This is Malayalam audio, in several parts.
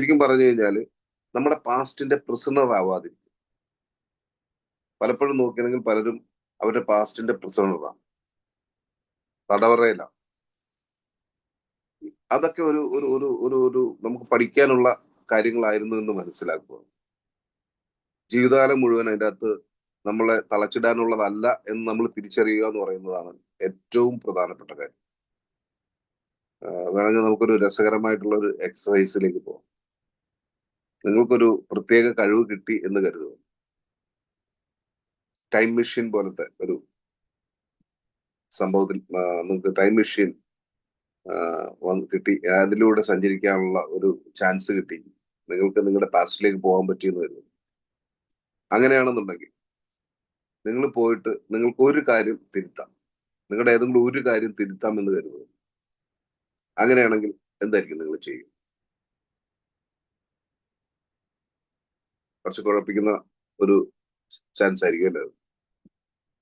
ശരിക്കും പറഞ്ഞു കഴിഞ്ഞാല് നമ്മുടെ പാസ്റ്റിന്റെ പ്രിസണർ ആവാതിരിക്കും. പലപ്പോഴും നോക്കുകയാണെങ്കിൽ പലരും അവരുടെ പാസ്റ്റിന്റെ പ്രിസണറാണ്, തടവറയിലാണ്. അതൊക്കെ ഒരു ഒരു ഒരു ഒരു ഒരു നമുക്ക് പഠിക്കാനുള്ള കാര്യങ്ങളായിരുന്നു എന്ന് മനസ്സിലാക്കുക. ജീവിതകാലം മുഴുവൻ അതിൻ്റെ അകത്ത് നമ്മളെ തളച്ചിടാനുള്ളതല്ല എന്ന് നമ്മൾ തിരിച്ചറിയുക എന്ന് പറയുന്നതാണ് ഏറ്റവും പ്രധാനപ്പെട്ട കാര്യം. വേണമെങ്കിൽ നമുക്കൊരു രസകരമായിട്ടുള്ള ഒരു എക്സസൈസിലേക്ക് പോകാം. നിങ്ങൾക്കൊരു പ്രത്യേക കഴിവ് കിട്ടി എന്ന് കരുതുക. ടൈം മെഷീൻ പോലത്തെ ഒരു സംഭവത്തിൽ നിങ്ങൾക്ക് ടൈം മെഷീൻ കിട്ടി, അതിലൂടെ സഞ്ചരിക്കാനുള്ള ഒരു ചാൻസ് കിട്ടി, നിങ്ങൾക്ക് നിങ്ങളുടെ പാസ്റ്റിലേക്ക് പോകാൻ പറ്റിയെന്ന് കരുതും. അങ്ങനെയാണെന്നുണ്ടെങ്കിൽ നിങ്ങൾ പോയിട്ട് നിങ്ങൾക്ക് ഒരു കാര്യം തിരുത്താം, നിങ്ങളുടെ ഏതെങ്കിലും ഒരു കാര്യം തിരുത്താം എന്ന് കരുതുക. അങ്ങനെയാണെങ്കിൽ എന്തായിരിക്കും നിങ്ങൾ ചെയ്യും? കുറച്ച് കുഴപ്പിക്കുന്ന ഒരു ചാൻസ് ആയിരിക്കും അല്ലേ?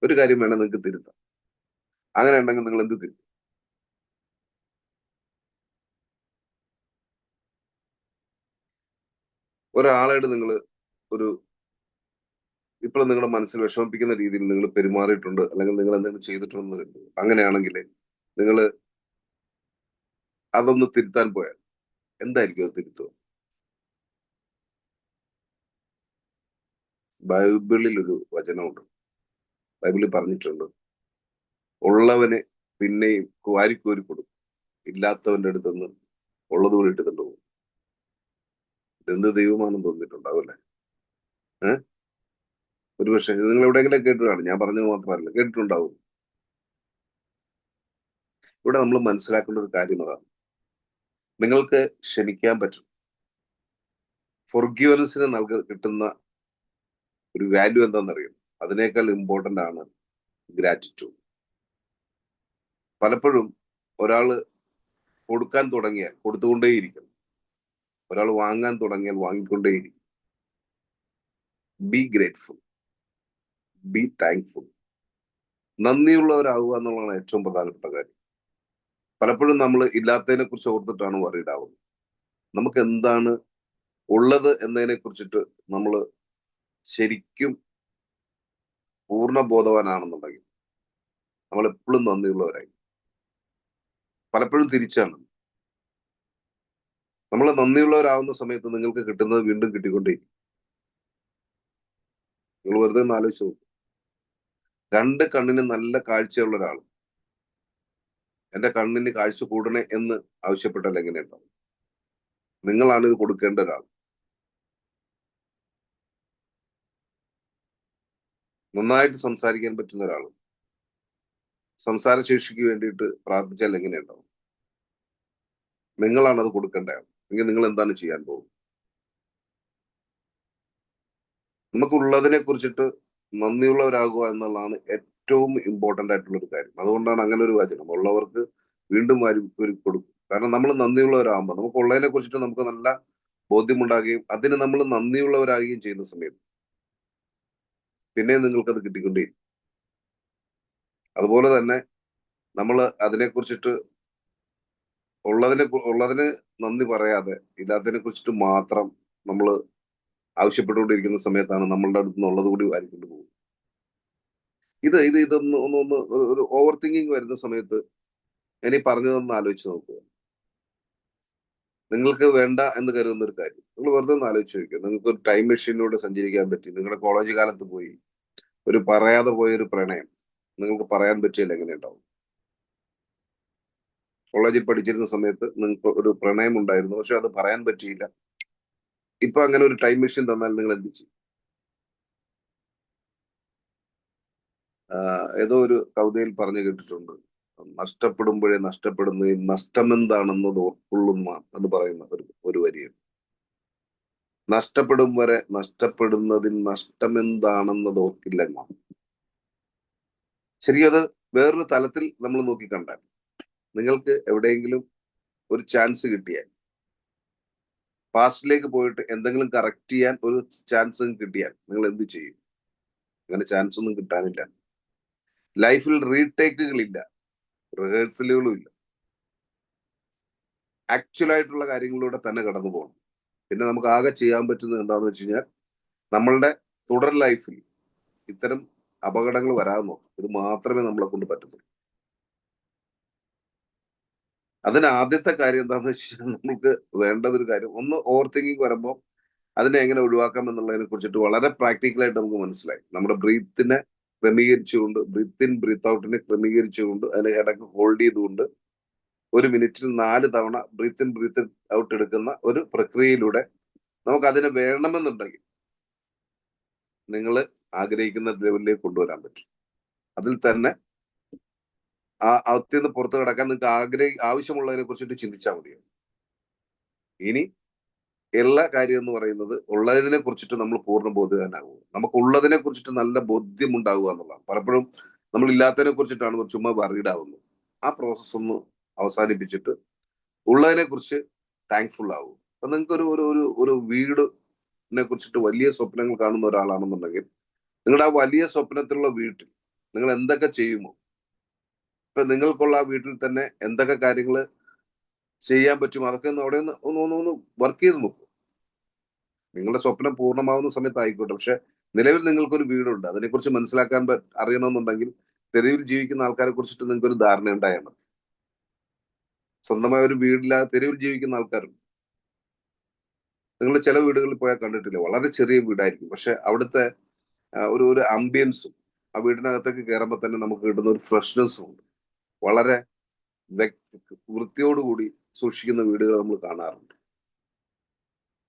ഒരു കാര്യം വേണം നിങ്ങൾക്ക് തിരുത്താം. അങ്ങനെ ഉണ്ടെങ്കിൽ നിങ്ങൾ എന്ത് തിരുത്തും? ഒരാളായിട്ട് നിങ്ങൾ ഒരു ഇപ്പോൾ നിങ്ങളുടെ മനസ്സിൽ വിഷമിപ്പിക്കുന്ന രീതിയിൽ നിങ്ങൾ പെരുമാറിയിട്ടുണ്ട്, അല്ലെങ്കിൽ നിങ്ങൾ എന്തെങ്കിലും ചെയ്തിട്ടുണ്ടെന്ന് കരുതുക. അങ്ങനെയാണെങ്കിൽ നിങ്ങൾ അതൊന്ന് തിരുത്താൻ പോയാൽ എന്തായിരിക്കും അത് തിരുത്തുക? ബൈബിളിൽ ഒരു വചനമുണ്ട്. ബൈബിളിൽ പറഞ്ഞിട്ടുണ്ട്, ഉള്ളവന് പിന്നെയും വാരിക്കോരി കൊടുക്കും, ഇല്ലാത്തവന്റെ അടുത്തുനിന്ന് ഉള്ളത് കൂടി ഇട്ടിട്ടുണ്ട് പോകും. ഇതെന്ത് ദൈവമാണെന്ന് തോന്നിയിട്ടുണ്ടാവും അല്ലേ? ഒരു പക്ഷേ നിങ്ങൾ എവിടെയെങ്കിലും കേട്ടിട്ടാണ്, ഞാൻ പറഞ്ഞത് മാത്രമല്ല, കേട്ടിട്ടുണ്ടാവും. ഇവിടെ നമ്മൾ മനസ്സിലാക്കേണ്ട ഒരു കാര്യം അതാണ്, നിങ്ങൾക്ക് ക്ഷമിക്കാൻ പറ്റും. ഫൊർഗിവനസിന് കിട്ടുന്ന ഒരു വാല്യൂ എന്താണെന്നറിയും? അതിനേക്കാൾ ഇമ്പോർട്ടന്റ് ആണ് ഗ്രാറ്റിറ്റ്യൂഡ്. പലപ്പോഴും ഒരാൾ കൊടുക്കാൻ തുടങ്ങിയാൽ കൊടുത്തുകൊണ്ടേയിരിക്കും, ഒരാൾ വാങ്ങാൻ തുടങ്ങിയാൽ വാങ്ങിക്കൊണ്ടേയിരിക്കും. Be grateful, be thankful. നന്ദിയുള്ളവരാകുക എന്നുള്ളതാണ് ഏറ്റവും പ്രധാനപ്പെട്ട കാര്യം. പലപ്പോഴും നമ്മൾ ഇല്ലാത്തതിനെ കുറിച്ച് ഓർത്തിട്ടാണ് വറീഡ് ആവുന്നത്. നമുക്ക് എന്താണ് ഉള്ളത് എന്നതിനെ കുറിച്ചിട്ട് നമ്മൾ ശരിക്കും പൂർണ്ണ ബോധവാനാണെന്നുണ്ടെങ്കിൽ നമ്മൾ എപ്പോഴും നന്ദിയുള്ളവരായി. പലപ്പോഴും തിരിച്ചാണ്, നമ്മൾ നന്ദിയുള്ളവരാവുന്ന സമയത്ത് നിങ്ങൾക്ക് കിട്ടുന്നത് വീണ്ടും കിട്ടിക്കൊണ്ടേയിരിക്കും. നിങ്ങൾ വെറുതെ ഒന്ന് ആലോചിച്ച് നോക്കും. രണ്ട് കണ്ണിന് നല്ല കാഴ്ചയുള്ള ഒരാൾ എന്റെ കണ്ണിന് കാഴ്ച കൂടണേ എന്ന് ആവശ്യപ്പെട്ടാൽ എങ്ങനെയുണ്ടാവും? നിങ്ങളാണ് ഇത് കൊടുക്കേണ്ട ഒരാൾ. നന്നായിട്ട് സംസാരിക്കാൻ പറ്റുന്ന ഒരാൾ സംസാരശേഷിക്ക് വേണ്ടിയിട്ട് പ്രാർത്ഥിച്ചാൽ എങ്ങനെയുണ്ടാവും? നിങ്ങളാണ് അത് കൊടുക്കേണ്ട ആൾ. എങ്കിൽ നിങ്ങൾ എന്താണ് ചെയ്യാൻ പോകും? നമുക്കുള്ളതിനെ കുറിച്ചിട്ട് നന്ദിയുള്ളവരാകുക എന്നുള്ളതാണ് ഏറ്റവും ഇമ്പോർട്ടന്റ് ആയിട്ടുള്ള ഒരു കാര്യം. അതുകൊണ്ടാണ് അങ്ങനെ ഒരു വചനം, ഉള്ളവർക്ക് വീണ്ടും വാരി കൊടുക്കും. കാരണം നമ്മൾ നന്ദിയുള്ളവരാകുമ്പോൾ നമുക്ക് ഉള്ളതിനെ കുറിച്ചിട്ട് നമുക്ക് നല്ല ബോധ്യമുണ്ടാകുകയും അതിന് നമ്മൾ നന്ദിയുള്ളവരാകുകയും ചെയ്യുന്ന സമയത്ത് പിന്നെ നിങ്ങൾക്കത് കിട്ടിക്കൊണ്ടേയിരിക്കും. അതുപോലെ തന്നെ നമ്മൾ അതിനെക്കുറിച്ചിട്ട് ഉള്ളതിന് നന്ദി പറയാതെ ഇല്ലാത്തതിനെ കുറിച്ചിട്ട് മാത്രം നമ്മൾ ആവശ്യപ്പെട്ടുകൊണ്ടിരിക്കുന്ന സമയത്താണ് നമ്മളുടെ അടുത്ത് നിന്നുള്ളത് കൂടി വാരിക്കൊണ്ട് പോകും. ഇതൊന്ന് ഒരു ഓവർ തിങ്കിങ് വരുന്ന സമയത്ത് ഇനി പറഞ്ഞതൊന്ന് ആലോചിച്ച് നോക്കുക. നിങ്ങൾക്ക് വേണ്ട എന്ന് കരുതുന്ന ഒരു കാര്യം നിങ്ങൾ വെറുതെ ഒന്ന് ആലോചിച്ച് നോക്കുക. നിങ്ങൾക്ക് ഒരു ടൈം മെഷീനിലൂടെ സഞ്ചരിക്കാൻ പറ്റി, നിങ്ങളുടെ കോളേജ് കാലത്ത് പോയി ഒരു പറയാതെ പോയ ഒരു പ്രണയം നിങ്ങൾക്ക് പറയാൻ പറ്റിയാൽ എങ്ങനെയുണ്ടാവും? കോളേജിൽ പഠിച്ചിരുന്ന സമയത്ത് നിങ്ങൾക്ക് ഒരു പ്രണയം ഉണ്ടായിരുന്നു, പക്ഷെ അത് പറയാൻ പറ്റിയില്ല. ഇപ്പൊ അങ്ങനെ ഒരു ടൈം മെഷീൻ തന്നാൽ നിങ്ങൾ എന്ത് ചെയ്യും? ഏതോ ഒരു കവിതയിൽ പറഞ്ഞു കേട്ടിട്ടുണ്ട്, നഷ്ടപ്പെടുമ്പോഴേ നഷ്ടപ്പെടുന്നതും നഷ്ടമെന്താണെന്നത് ഓർക്കൊള്ളുന്ന എന്ന് പറയുന്ന ഒരു വരിയാണ്. നഷ്ടപ്പെടും വരെ നഷ്ടപ്പെടുന്നതിൽ നഷ്ടമെന്താണെന്നത് ഓർക്കില്ല എന്നാണ്. ശരിക്കും അത് വേറൊരു തലത്തിൽ നമ്മൾ നോക്കിക്കണ്ടാൽ, നിങ്ങൾക്ക് എവിടെയെങ്കിലും ഒരു ചാൻസ് കിട്ടിയാൽ, പാസ്റ്റിലേക്ക് പോയിട്ട് എന്തെങ്കിലും കറക്റ്റ് ചെയ്യാൻ ഒരു ചാൻസ് കിട്ടിയാൽ നിങ്ങൾ എന്ത് ചെയ്യും? അങ്ങനെ ചാൻസ് ഒന്നും കിട്ടാനില്ല. ലൈഫിൽ റീടേക്കുകളില്ല, റിഹേഴ്സലുകളും ഇല്ല. ആക്ച്വൽ ആയിട്ടുള്ള കാര്യങ്ങളിലൂടെ തന്നെ കടന്നു പോകണം. പിന്നെ നമുക്ക് ആകെ ചെയ്യാൻ പറ്റുന്നത് എന്താണെന്ന് വെച്ച് കഴിഞ്ഞാൽ നമ്മളുടെ തുടർ ലൈഫിൽ ഇത്തരം അപകടങ്ങൾ വരാതെ നോക്കും. ഇത് മാത്രമേ നമ്മളെ കൊണ്ട് പറ്റത്തുള്ളൂ. അതിന് ആദ്യത്തെ കാര്യം എന്താണെന്ന് വെച്ചാൽ നമുക്ക് വേണ്ടതൊരു കാര്യം, ഒന്ന് ഓവർ തിങ്കിങ് വരുമ്പോൾ അതിനെ എങ്ങനെ ഒഴിവാക്കാം എന്നുള്ളതിനെ കുറിച്ചിട്ട് വളരെ പ്രാക്ടിക്കലായിട്ട് നമുക്ക് മനസ്സിലായി. നമ്മുടെ ബ്രീത്തിനെ ക്രമീകരിച്ചുകൊണ്ട്, ബ്രീത്ത് ഇൻ ബ്രീത്ത് ഔട്ടിനെ ക്രമീകരിച്ചുകൊണ്ട്, അതിനെ ഇടയ്ക്ക് ഹോൾഡ് ചെയ്തുകൊണ്ട് 1 മിനിറ്റിൽ 4 തവണ ബ്രീത്ത് ഇൻ ബ്രീത്ത് ഔട്ട് എടുക്കുന്ന ഒരു പ്രക്രിയയിലൂടെ നമുക്ക് അതിനെ വേണമെന്നുണ്ടെങ്കിൽ നിങ്ങൾ ആഗ്രഹിക്കുന്ന ലെവലിലേക്ക് കൊണ്ടുവരാൻ പറ്റും. അതിൽ തന്നെ അകത്തുനിന്ന് പുറത്ത് കിടക്കാൻ നിങ്ങൾക്ക് ആവശ്യമുള്ളതിനെ കുറിച്ചിട്ട് ചിന്തിച്ചാൽ മതിയോ. ഇനി എല്ലാ കാര്യം എന്ന് പറയുന്നത് ഉള്ളതിനെ കുറിച്ചിട്ട് നമ്മൾ പൂർണ്ണ ബോധ്യവാനാകുക. നമുക്ക് ഉള്ളതിനെ കുറിച്ചിട്ട് നല്ല ബോധ്യം ഉണ്ടാവുക എന്നുള്ളതാണ്. പലപ്പോഴും നമ്മൾ ഇല്ലാത്തതിനെ കുറിച്ചിട്ടാണ് ചുമ്മാ വറീഡ് ആവുന്നത്. ആ പ്രോസസ്സ് ഒന്ന് അവസാനിപ്പിച്ചിട്ട് ഉള്ളതിനെ കുറിച്ച് താങ്ക്ഫുൾ ആവും. അപ്പൊ നിങ്ങൾക്ക് ഒരു ഒരു ഒരു ഒരു വീടിനെ കുറിച്ചിട്ട് വലിയ സ്വപ്നങ്ങൾ കാണുന്ന ഒരാളാണെന്നുണ്ടെങ്കിൽ നിങ്ങളുടെ ആ വലിയ സ്വപ്നത്തിലുള്ള വീട്ടിൽ നിങ്ങൾ എന്തൊക്കെ ചെയ്യുമോ, ഇപ്പൊ നിങ്ങൾക്കുള്ള ആ വീട്ടിൽ തന്നെ എന്തൊക്കെ കാര്യങ്ങൾ ചെയ്യാൻ പറ്റും അതൊക്കെ ഒന്ന് അവിടെ ഒന്ന് വർക്ക് ചെയ്ത് നോക്കും. നിങ്ങളുടെ സ്വപ്നം പൂർണ്ണമാവുന്ന സമയത്ത് ആയിക്കോട്ടെ, പക്ഷെ നിലവിൽ നിങ്ങൾക്കൊരു വീടുണ്ട്, അതിനെക്കുറിച്ച് മനസ്സിലാക്കാൻ അറിയണമെന്നുണ്ടെങ്കിൽ തെരുവിൽ ജീവിക്കുന്ന ആൾക്കാരെ കുറിച്ചിട്ട് നിങ്ങൾക്ക് ഒരു ധാരണ ഉണ്ടായാൽ മതി. സ്വന്തമായ ഒരു വീടില്ലാതെ തെരുവിൽ ജീവിക്കുന്ന ആൾക്കാരുണ്ട്. നിങ്ങൾ ചില വീടുകളിൽ പോയാൽ കണ്ടിട്ടില്ല, വളരെ ചെറിയ വീടായിരിക്കും, പക്ഷെ അവിടുത്തെ ഒരു ഒരു ആംബിയൻസും ആ വീടിനകത്തേക്ക് കയറുമ്പോൾ തന്നെ നമുക്ക് കിട്ടുന്ന ഒരു ഫ്രഷ്നെസ്സും ഉണ്ട്. വളരെ വൃത്തിയോടുകൂടി സൂക്ഷിക്കുന്ന വീടുകൾ നമ്മൾ കാണാറുണ്ട്.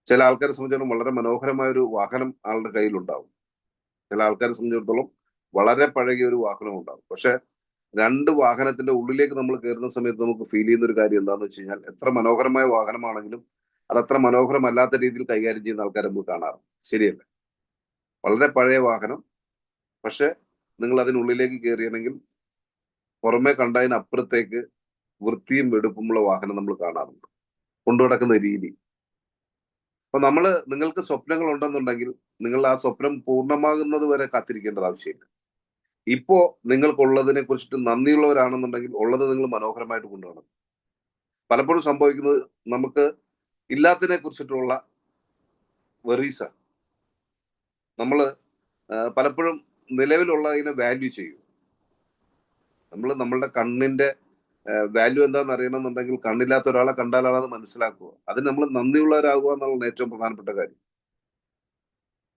ചില ആൾക്കാരെ സംബന്ധിച്ചിടത്തോളം വളരെ മനോഹരമായ ഒരു വാഹനം ആളുടെ കയ്യിലുണ്ടാവും. ചില ആൾക്കാരെ സംബന്ധിച്ചിടത്തോളം വളരെ പഴകിയ ഒരു വാഹനം ഉണ്ടാവും. പക്ഷെ 2 വാഹനത്തിന്റെ ഉള്ളിലേക്ക് നമ്മൾ കയറുന്ന സമയത്ത് നമുക്ക് ഫീൽ ചെയ്യുന്ന ഒരു കാര്യം എന്താണെന്ന് വെച്ച് കഴിഞ്ഞാൽ, എത്ര മനോഹരമായ വാഹനമാണെങ്കിലും അത് അത്ര മനോഹരമല്ലാത്ത രീതിയിൽ കൈകാര്യം ചെയ്യുന്ന ആൾക്കാരെ നമുക്ക് കാണാറുണ്ട്. ശരിയല്ല? വളരെ പഴയ വാഹനം, പക്ഷെ നിങ്ങൾ അതിനുള്ളിലേക്ക് കയറിയണമെങ്കിൽ പുറമെ കണ്ടതിനപ്പുറത്തേക്ക് വൃത്തിയും വെടുപ്പുമുള്ള വാഹനം നമ്മൾ കാണാറുണ്ട്. കൊണ്ടുനടക്കുന്ന രീതി. അപ്പൊ നിങ്ങൾക്ക് സ്വപ്നങ്ങൾ ഉണ്ടെന്നുണ്ടെങ്കിൽ നിങ്ങൾ ആ സ്വപ്നം പൂർണ്ണമാകുന്നത് വരെ കാത്തിരിക്കേണ്ടത് ആവശ്യമില്ല. ഇപ്പോ നിങ്ങൾക്കുള്ളതിനെ കുറിച്ചിട്ട് നന്ദിയുള്ളവരാണെന്നുണ്ടെങ്കിൽ ഉള്ളത് നിങ്ങൾ മനോഹരമായിട്ട് കൊണ്ടുപോകണം. പലപ്പോഴും സംഭവിക്കുന്നത് നമുക്ക് ഇല്ലാത്തതിനെ കുറിച്ചിട്ടുള്ള വെറീസാണ്. നമ്മൾ പലപ്പോഴും നിലവിലുള്ളതിനെ വാല്യൂ ചെയ്യും. നമ്മളുടെ കണ്ണിന്റെ വാല്യൂ എന്താണെന്ന് അറിയണമെന്നുണ്ടെങ്കിൽ കണ്ണില്ലാത്ത ഒരാളെ കണ്ടാലാണ് അത് മനസ്സിലാക്കുക. അതിന് നമ്മൾ നന്ദിയുള്ളവരാകുക എന്നുള്ളതാണ് ഏറ്റവും പ്രധാനപ്പെട്ട കാര്യം.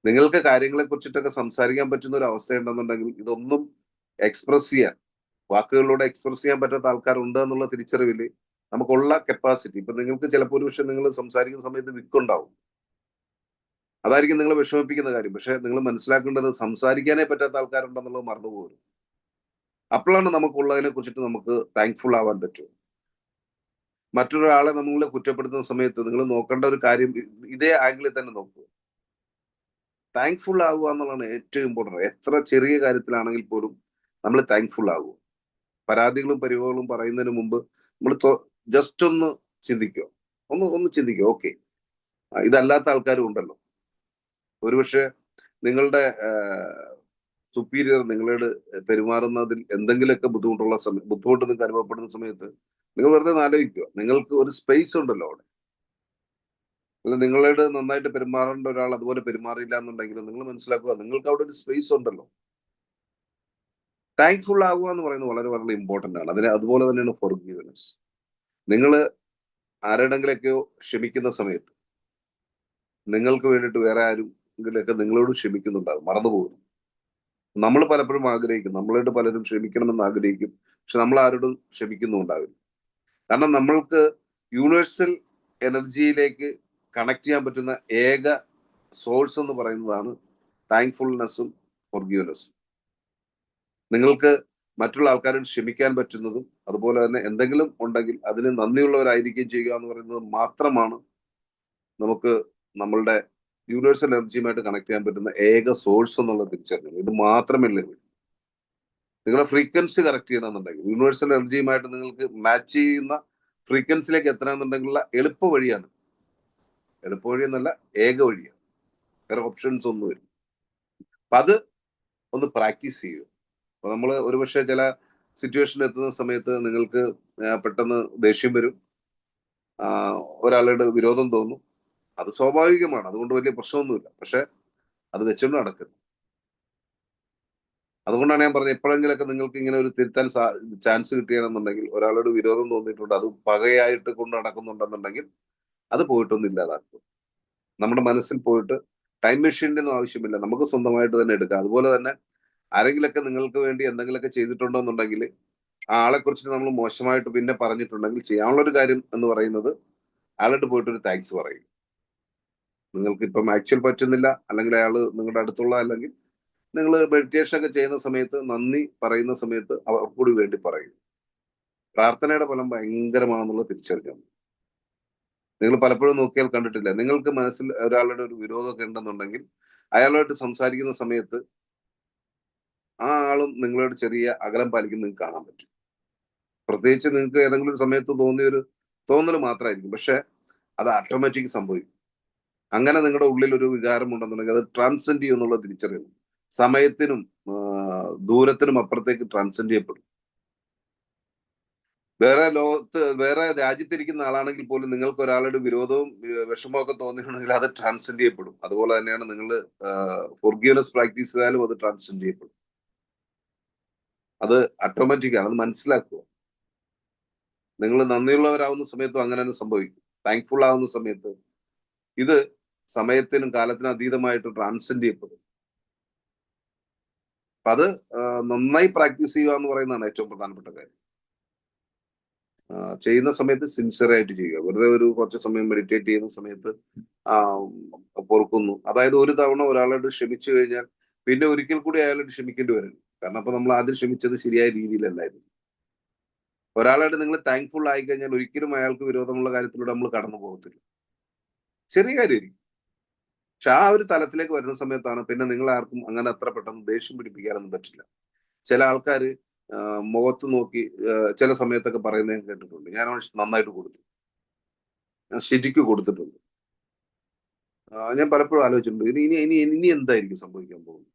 നിങ്ങൾക്ക് കാര്യങ്ങളെ കുറിച്ചിട്ടൊക്കെ സംസാരിക്കാൻ പറ്റുന്ന ഒരു അവസ്ഥയുണ്ടെന്നുണ്ടെങ്കിൽ ഇതൊന്നും എക്സ്പ്രസ് ചെയ്യാൻ, വാക്കുകളിലൂടെ എക്സ്പ്രസ് ചെയ്യാൻ പറ്റാത്ത ആൾക്കാരുണ്ട് എന്നുള്ള തിരിച്ചറിവിൽ നമുക്കുള്ള കപ്പാസിറ്റി, ഇപ്പൊ നിങ്ങൾക്ക് ചിലപ്പോൾ ഒരു പക്ഷെ നിങ്ങൾ സംസാരിക്കുന്ന സമയത്ത് വിക്കുണ്ടാവും, അതായിരിക്കും നിങ്ങളെ വിഷമിപ്പിക്കുന്ന കാര്യം. പക്ഷെ നിങ്ങൾ മനസ്സിലാക്കേണ്ടത് സംസാരിക്കാനേ പറ്റാത്ത ആൾക്കാരുണ്ടെന്നുള്ളത് മറന്നുപോകും. അപ്പോഴാണ് നമുക്കുള്ളതിനെ കുറിച്ചിട്ട് നമുക്ക് താങ്ക്ഫുൾ ആവാൻ പറ്റും. മറ്റൊരാളെ നമ്മളെ കുറ്റപ്പെടുത്തുന്ന സമയത്ത് നിങ്ങൾ നോക്കേണ്ട ഒരു കാര്യം ഇതേ ആംഗിളിൽ തന്നെ നോക്കുക. താങ്ക്ഫുൾ ആവുക എന്നുള്ളതാണ് ഏറ്റവും ഇമ്പോർട്ടൻറ്റ്. എത്ര ചെറിയ കാര്യത്തിലാണെങ്കിൽ പോലും നമ്മൾ താങ്ക്ഫുൾ ആകുക. പരാതികളും പരിവുകളും പറയുന്നതിന് മുമ്പ് നമ്മൾ ജസ്റ്റ് ഒന്ന് ചിന്തിക്കുക, ഒന്ന് ചിന്തിക്കുക. ഓക്കെ, ഇതല്ലാത്ത ആൾക്കാരും ഉണ്ടല്ലോ. ഒരുപക്ഷെ നിങ്ങളുടെ സുപ്പീരിയർ നിങ്ങളോട് പെരുമാറുന്നതിൽ എന്തെങ്കിലുമൊക്കെ ബുദ്ധിമുട്ട് നിങ്ങൾക്ക് അനുഭവപ്പെടുന്ന സമയത്ത് നിങ്ങൾ വെറുതെ ആലോചിക്കുക, നിങ്ങൾക്ക് ഒരു സ്പേസ് ഉണ്ടല്ലോ അവിടെ. അല്ല, നിങ്ങളോട് നന്നായിട്ട് പെരുമാറേണ്ട ഒരാൾ അതുപോലെ പെരുമാറിയില്ല എന്നുണ്ടെങ്കിലും നിങ്ങൾ മനസ്സിലാക്കുക, നിങ്ങൾക്ക് അവിടെ ഒരു സ്പേസ് ഉണ്ടല്ലോ. താങ്ക്ഫുൾ ആവുക എന്ന് പറയുന്നത് വളരെ വളരെ ഇമ്പോർട്ടന്റ് ആണ്. അതുപോലെ തന്നെയാണ് ഫോർഗീവ്നെസ്. നിങ്ങൾ ആരുടെങ്കിലൊക്കെയോ ക്ഷമിക്കുന്ന സമയത്ത് നിങ്ങൾക്ക് വേണ്ടിയിട്ട് വേറെ ആരെങ്കിലൊക്കെ നിങ്ങളോട് ക്ഷമിക്കുന്നുണ്ടാകും, മറന്നുപോകുന്നു. നമ്മൾ പലപ്പോഴും ആഗ്രഹിക്കും, നമ്മളോട് പലരും ക്ഷമിക്കണമെന്ന് ആഗ്രഹിക്കും, പക്ഷെ നമ്മൾ ആരോടും ക്ഷമിക്കുന്നുണ്ടാവില്ല. കാരണം നമ്മൾക്ക് യൂണിവേഴ്സൽ എനർജിയിലേക്ക് കണക്ട് ചെയ്യാൻ പറ്റുന്ന ഏക സോഴ്സ് എന്ന് പറയുന്നതാണ് താങ്ക്ഫുൾനെസ്സും ഫോർഗീവ്നെസ്സും. നിങ്ങൾക്ക് മറ്റുള്ള ആൾക്കാരോട് ക്ഷമിക്കാൻ പറ്റുന്നതും അതുപോലെ തന്നെ എന്തെങ്കിലും ഉണ്ടെങ്കിൽ അതിന് നന്ദിയുള്ളവരായിരിക്കുകയും ചെയ്യുക എന്ന് പറയുന്നത് മാത്രമാണ് നമുക്ക് നമ്മളുടെ യൂണിവേഴ്സൽ എനർജിയുമായിട്ട് കണക്ട് ചെയ്യാൻ പറ്റുന്ന ഏക സോഴ്സ് എന്നുള്ള തിരിച്ചറിഞ്ഞു. ഇത് മാത്രമല്ല, നിങ്ങളുടെ ഫ്രീക്വൻസി കറക്റ്റ് ചെയ്യണമെന്നുണ്ടെങ്കിൽ യൂണിവേഴ്സൽ എനർജിയുമായിട്ട് നിങ്ങൾക്ക് മാച്ച് ചെയ്യുന്ന ഫ്രീക്വൻസിയിലേക്ക് എത്തണമെന്നുണ്ടെങ്കിലുള്ള എളുപ്പ വഴിയാണ്. എളുപ്പ വഴി എന്നല്ല, ഏക വഴിയാണ്. വേറെ ഓപ്ഷൻസ് ഒന്നും വരും. അപ്പൊ അത് ഒന്ന് പ്രാക്ടീസ് ചെയ്യുക. അപ്പൊ നമ്മൾ ഒരുപക്ഷെ ചില സിറ്റുവേഷനിൽ എത്തുന്ന സമയത്ത് നിങ്ങൾക്ക് പെട്ടെന്ന് ദേഷ്യം വരും, ഒരാളുടെ വിരോധം തോന്നും. അത് സ്വാഭാവികമാണ്, അതുകൊണ്ട് വലിയ പ്രശ്നമൊന്നുമില്ല. പക്ഷെ അത് വെച്ചുകൊണ്ട് നടക്കരുത്. അതുകൊണ്ടാണ് ഞാൻ പറഞ്ഞത്, എപ്പോഴെങ്കിലൊക്കെ നിങ്ങൾക്ക് ഇങ്ങനെ ഒരു തിരുത്താൻ ചാൻസ് കിട്ടുകയാണെന്നുണ്ടെങ്കിൽ, ഒരാളോട് വിരോധം തോന്നിയിട്ടുണ്ട്, അത് പകയായിട്ട് കൊണ്ട് നടക്കുന്നുണ്ടെന്നുണ്ടെങ്കിൽ അത് പോയിട്ടൊന്നും ഇല്ലാതാക്കുക. നമ്മുടെ മനസ്സിൽ പോയിട്ട് ടൈം മെഷീൻ്റെ ഒന്നും ആവശ്യമില്ല, നമുക്ക് സ്വന്തമായിട്ട് തന്നെ എടുക്കാം. അതുപോലെ തന്നെ ആരെങ്കിലൊക്കെ നിങ്ങൾക്ക് വേണ്ടി എന്തെങ്കിലുമൊക്കെ ചെയ്തിട്ടുണ്ടോ എന്നുണ്ടെങ്കിൽ, ആ ആളെ കുറിച്ചിട്ട് നമ്മൾ മോശമായിട്ട് പിന്നെ പറഞ്ഞിട്ടുണ്ടെങ്കിൽ, ചെയ്യാനുള്ള ഒരു കാര്യം എന്ന് പറയുന്നത് അയാളോട് പോയിട്ട് ഒരു താങ്ക്സ് പറയും. നിങ്ങൾക്ക് ഇപ്പം ആക്ച്വൽ പറ്റുന്നില്ല, അല്ലെങ്കിൽ അയാൾ നിങ്ങളുടെ അടുത്തുള്ള, അല്ലെങ്കിൽ നിങ്ങൾ മെഡിറ്റേഷൻ ഒക്കെ ചെയ്യുന്ന സമയത്ത് നന്ദി പറയുന്ന സമയത്ത് അവർക്ക് കൂടി വേണ്ടി പറയും. പ്രാർത്ഥനയുടെ ഫലം ഭയങ്കരമാണെന്നുള്ള തിരിച്ചറിഞ്ഞു. നിങ്ങൾ പലപ്പോഴും നോക്കിയാൽ കണ്ടിട്ടില്ല, നിങ്ങൾക്ക് മനസ്സിൽ ഒരാളുടെ ഒരു വിരോധമൊക്കെ ഉണ്ടെന്നുണ്ടെങ്കിൽ അയാളുമായിട്ട് സംസാരിക്കുന്ന സമയത്ത് ആ ആളും നിങ്ങളോട് ചെറിയ അകലം പാലിക്കുന്ന നിങ്ങൾക്ക് കാണാൻ പറ്റും. പ്രത്യേകിച്ച് നിങ്ങൾക്ക് ഏതെങ്കിലും ഒരു സമയത്ത് തോന്നിയ ഒരു തോന്നൽ മാത്രമായിരിക്കും, പക്ഷെ അത് ഓട്ടോമാറ്റിക് സംഭവിക്കും. അങ്ങനെ നിങ്ങളുടെ ഉള്ളിൽ ഒരു വികാരം ഉണ്ടെന്നുണ്ടെങ്കിൽ അത് ട്രാൻസെൻഡ് ചെയ്യും എന്നുള്ള തിരിച്ചറിയണം. സമയത്തിനും ദൂരത്തിനും അപ്പുറത്തേക്ക് ട്രാൻസെൻഡ് ചെയ്യപ്പെടും. വേറെ ലോകത്ത്, വേറെ രാജ്യത്തിരിക്കുന്ന ആളാണെങ്കിൽ പോലും നിങ്ങൾക്ക് ഒരാളുടെ വിരോധവും വിഷമവും ഒക്കെ തോന്നിയിട്ടുണ്ടെങ്കിൽ അത് ട്രാൻസെൻഡ് ചെയ്യപ്പെടും. അതുപോലെ തന്നെയാണ് നിങ്ങൾ ഫോർഗിവ്നെസ് പ്രാക്ടീസ് ചെയ്താലും അത് ട്രാൻസെൻഡ് ചെയ്യപ്പെടും. അത് ഓട്ടോമാറ്റിക് ആണ്, അത് മനസ്സിലാക്കുക. നിങ്ങൾ നന്ദിയുള്ളവരാവുന്ന സമയത്തും അങ്ങനെ തന്നെ സംഭവിക്കും. താങ്ക്ഫുൾ ആവുന്ന സമയത്ത് ഇത് സമയത്തിനും കാലത്തിനും അതീതമായിട്ട് ട്രാൻസെൻഡ് ചെയ്യപ്പെടും. അപ്പൊ അത് നന്നായി പ്രാക്ടീസ് ചെയ്യുക എന്ന് പറയുന്നതാണ് ഏറ്റവും പ്രധാനപ്പെട്ട കാര്യം. ചെയ്യുന്ന സമയത്ത് സിൻസിയർ ആയിട്ട് ചെയ്യുക. വെറുതെ ഒരു കുറച്ച് സമയം മെഡിറ്റേറ്റ് ചെയ്യുന്ന സമയത്ത് പൊറുക്കുന്നു. അതായത് ഒരു തവണ ഒരാളോട് ക്ഷമിച്ചു കഴിഞ്ഞാൽ പിന്നെ ഒരിക്കൽ കൂടി അയാളോട് ക്ഷമിക്കേണ്ടി വരും. കാരണം അപ്പൊ നമ്മൾ ആദ്യം ക്ഷമിച്ചത് ശരിയായ രീതിയിലല്ലായിരുന്നു. ഒരാളോട് നിങ്ങൾ താങ്ക്ഫുൾ ആയി കഴിഞ്ഞാൽ ഒരിക്കലും അയാൾക്ക് വിരോധമുള്ള കാര്യത്തിലൂടെ നമ്മൾ കടന്നു പോകത്തില്ല. ചെറിയ കാര്യമായിരിക്കും, പക്ഷെ ആ ഒരു തലത്തിലേക്ക് വരുന്ന സമയത്താണ് പിന്നെ നിങ്ങൾ ആർക്കും അങ്ങനെ അത്ര പെട്ടെന്ന് ദേഷ്യം പിടിപ്പിക്കാനൊന്നും പറ്റില്ല. ചില ആൾക്കാർ മുഖത്ത് നോക്കി ചില സമയത്തൊക്കെ പറയുന്നത് ഞാൻ കേട്ടിട്ടുണ്ട്, ഞാൻ നന്നായിട്ട് കൊടുത്തു, ഞാൻ ശരിക്ക് കൊടുത്തിട്ടുണ്ട്. ഞാൻ പലപ്പോഴും ആലോചിച്ചിട്ടുണ്ട്, ഇനി ഇനി ഇനി ഇനി എന്തായിരിക്കും സംഭവിക്കാൻ പോകുന്നത്.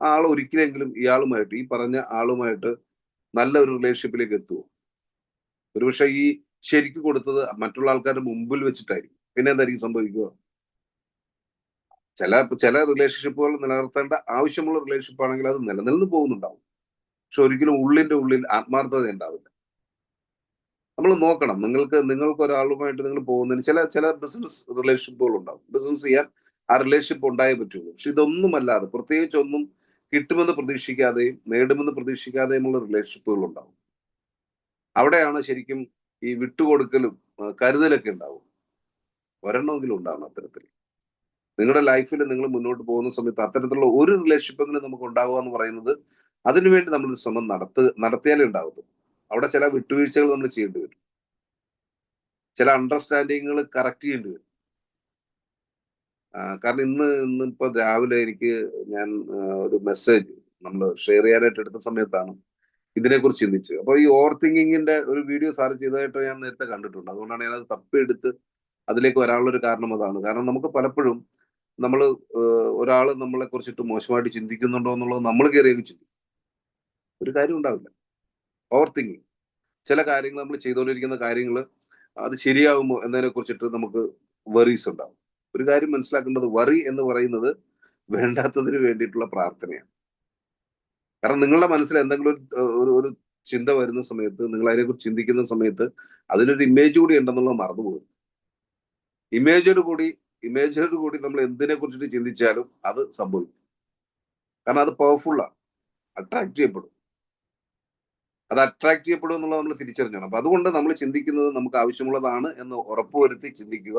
ആ ആൾ ഒരിക്കലെങ്കിലും ഇയാളുമായിട്ട്, ഈ പറഞ്ഞ ആളുമായിട്ട് നല്ല ഒരു റിലേഷൻഷിപ്പിലേക്ക് എത്തുമോ? ഒരുപക്ഷെ ഈ ശരിക്ക് കൊടുത്തത് മറ്റുള്ള ആൾക്കാരുടെ മുമ്പിൽ വെച്ചിട്ടായിരിക്കും. പിന്നെ എന്തായിരിക്കും സംഭവിക്കുക? ചില ചില റിലേഷൻഷിപ്പുകൾ നിലനിർത്തേണ്ട ആവശ്യമുള്ള റിലേഷൻഷിപ്പ് ആണെങ്കിൽ അത് നിലനിന്ന് പോകുന്നുണ്ടാവും, പക്ഷെ ഒരിക്കലും ഉള്ളിന്റെ ഉള്ളിൽ ആത്മാർത്ഥത ഉണ്ടാവില്ല. നമ്മൾ നോക്കണം, നിങ്ങൾക്ക് ഒരാളുമായിട്ട് നിങ്ങൾ പോകുന്നതിന് ചില ചില ബിസിനസ് റിലേഷൻഷിപ്പുകൾ ഉണ്ടാവും. ബിസിനസ് ചെയ്യാൻ ആ റിലേഷൻഷിപ്പ് ഉണ്ടായേ പറ്റുള്ളൂ. പക്ഷെ ഇതൊന്നുമല്ലാതെ, പ്രത്യേകിച്ച് ഒന്നും കിട്ടുമെന്ന് പ്രതീക്ഷിക്കാതെയും നേടുമെന്ന് പ്രതീക്ഷിക്കാതെയുമുള്ള റിലേഷൻഷിപ്പുകൾ ഉണ്ടാവും. അവിടെയാണ് ശരിക്കും ഈ വിട്ടുകൊടുക്കലും കരുതലൊക്കെ ഉണ്ടാവും. ഒരെണ്ണമെങ്കിലും ഉണ്ടാവണം അത്തരത്തിൽ. നിങ്ങളുടെ ലൈഫിൽ നിങ്ങൾ മുന്നോട്ട് പോകുന്ന സമയത്ത് അത്തരത്തിലുള്ള ഒരു റിലേഷൻഷിപ്പെങ്കിലും നമുക്ക് ഉണ്ടാവുക എന്ന് പറയുന്നത്, അതിനുവേണ്ടി നമ്മളൊരു ശ്രമം നടത്തിയാലേ ഉണ്ടാകത്തുള്ളൂ. അവിടെ ചില വിട്ടുവീഴ്ചകൾ നമ്മൾ ചെയ്യേണ്ടി വരും, ചില അണ്ടർസ്റ്റാൻഡിങ്ങുകൾ കറക്റ്റ് ചെയ്യേണ്ടി വരും. കാരണം ഇന്നിപ്പോ രാവിലെ എനിക്ക് ഞാൻ ഒരു മെസ്സേജ് നമ്മൾ ഷെയർ ചെയ്യാനായിട്ട് എടുത്ത സമയത്താണ് ഇതിനെക്കുറിച്ച് ചിന്തിച്ചത്. അപ്പോൾ ഈ ഓവർ തിങ്കിങ്ങിന്റെ ഒരു വീഡിയോ സാറ് ചെയ്തതായിട്ട് ഞാൻ നേരത്തെ കണ്ടിട്ടുണ്ട്. അതുകൊണ്ടാണ് ഞാനത് തപ്പിയെടുത്ത് അതിലേക്ക് വരാനുള്ള ഒരു കാരണം അതാണ്. കാരണം നമുക്ക് പലപ്പോഴും നമ്മൾ ഒരാൾ നമ്മളെ കുറിച്ചിട്ട് മോശമായിട്ട് ചിന്തിക്കുന്നുണ്ടോ എന്നുള്ളത് നമ്മൾ കയറിയൊക്കെ ചിന്തിക്കും, ഒരു കാര്യം ഉണ്ടാവില്ല. ഓവർ തിങ്കിങ്, ചില കാര്യങ്ങൾ നമ്മൾ ചെയ്തുകൊണ്ടിരിക്കുന്ന കാര്യങ്ങൾ അത് ശരിയാകുമോ എന്നതിനെ കുറിച്ചിട്ട് നമുക്ക് വറീസ് ഉണ്ടാവും. ഒരു കാര്യം മനസ്സിലാക്കേണ്ടത്, വറി എന്ന് പറയുന്നത് വേണ്ടാത്തതിന് വേണ്ടിയിട്ടുള്ള പ്രാർത്ഥനയാണ്. കാരണം നിങ്ങളുടെ മനസ്സിൽ എന്തെങ്കിലും ഒരു ചിന്ത വരുന്ന സമയത്ത്, നിങ്ങൾ അതിനെക്കുറിച്ച് ചിന്തിക്കുന്ന സമയത്ത് അതിനൊരു ഇമേജ് കൂടി ഉണ്ടെന്നുള്ളത് മറന്നുപോകും. ഇമേജോട് കൂടി ഇമേജോട് കൂടി നമ്മൾ എന്തിനെ കുറിച്ചിട്ട് ചിന്തിച്ചാലും അത് സംഭവിക്കും. കാരണം അത് പവർഫുള്ളാണ്, അട്രാക്ട് ചെയ്യപ്പെടും. അത് അട്രാക്ട് ചെയ്യപ്പെടും എന്നുള്ളത് നമ്മൾ തിരിച്ചറിഞ്ഞണം. അപ്പൊ അതുകൊണ്ട് നമ്മൾ ചിന്തിക്കുന്നത് നമുക്ക് ആവശ്യമുള്ളതാണ് എന്ന് ഉറപ്പുവരുത്തി ചിന്തിക്കുക.